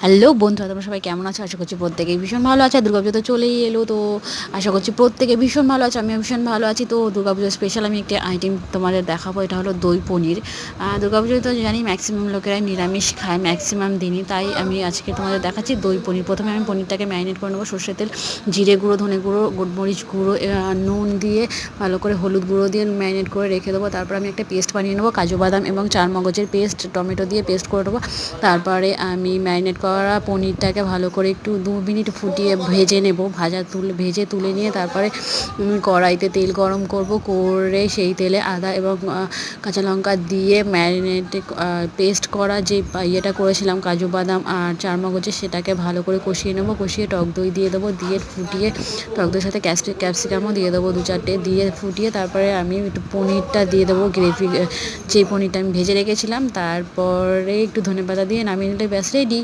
Hello বন্ধুরা, তোমরা সবাই কেমন আছো? আশা করছি প্রত্যেকেই ভীষণ ভালো আছে। দুর্গাপুজো তো চলেই এলো, তো আশা করছি প্রত্যেকে ভীষণ ভালো আছে। আমিও ভীষণ ভালো আছি। তো দুর্গাপুজোর স্পেশাল আমি একটি আইটেম তোমাদের দেখাবো, এটা হলো দই পনির। দুর্গাপুজোয় তো জানি ম্যাক্সিমাম লোকেরাই নিরামিষ খায় ম্যাক্সিমাম দিনই, তাই আমি আজকে তোমাদের দেখাচ্ছি দই পনির। প্রথমে আমি পনিরটাকে ম্যারিনেট করে নেবো সর্ষের তেল, জিরে গুঁড়ো, ধনে গুঁড়ো, গোলমরিচ গুঁড়ো, নুন দিয়ে ভালো করে হলুদ গুঁড়ো দিয়ে ম্যারিনেট করে রেখে দেবো। তারপর আমি একটা পেস্ট বানিয়ে নেবো, কাজু বাদাম এবং চার মগজের পেস্ট, টমেটো দিয়ে পেস্ট করে নেবো। তারপরে আমি ম্যারিনেট করা পনিরটাকে ভালো করে একটু 2 মিনিট ফুটিয়ে ভেজে নেব। ভেজে তুলে নিয়ে তারপরে কড়াইতে তেল গরম করব, করে সেই তেলে আদা এবং কাঁচা লঙ্কা দিয়ে ম্যারিনেটে পেস্ট করা যে ইয়েটা করেছিলাম কাজু বাদাম আর চার মগজের, সেটাকে ভালো করে কষিয়ে নেব। কষিয়ে টক দই দিয়ে দেবো, দিয়ে ফুটিয়ে টক দইয়ের সাথে ক্যাপসিকামও দিয়ে দেবো 2-4টে, দিয়ে ফুটিয়ে তারপরে আমি একটু পনিরটা দিয়ে দেবো, গ্রেভি যে পনিরটা আমি ভেজে রেখেছিলাম। তারপরে একটু ধনেপাতা দিয়ে নামিয়ে নিলে ব্যাস রেডি।